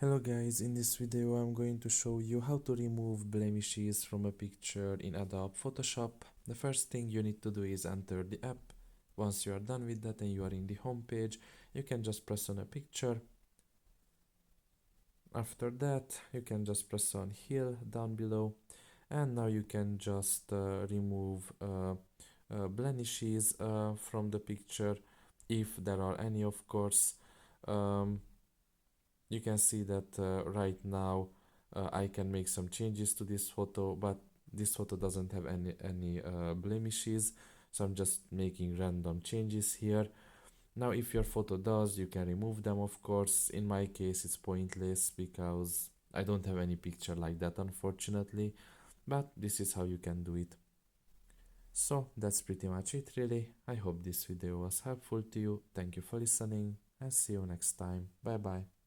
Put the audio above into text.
Hello guys, in this video I'm going to show you how to remove blemishes from a picture in Adobe Photoshop. The first thing you need to do is enter the app. Once you are done with that and you are in the home page, you can just press on a picture. After that, you can just press on heal down below, and now you can just remove blemishes from the picture, if there are any, of course. Um, you can see that right now I can make some changes to this photo, but this photo doesn't have any blemishes, so I'm just making random changes here. Now if your photo does, you can remove them, of course. In my case it's pointless because I don't have any picture like that, unfortunately, but this is how you can do it. So that's pretty much it, really. I hope this video was helpful to you. Thank you for listening and see you next time. Bye bye.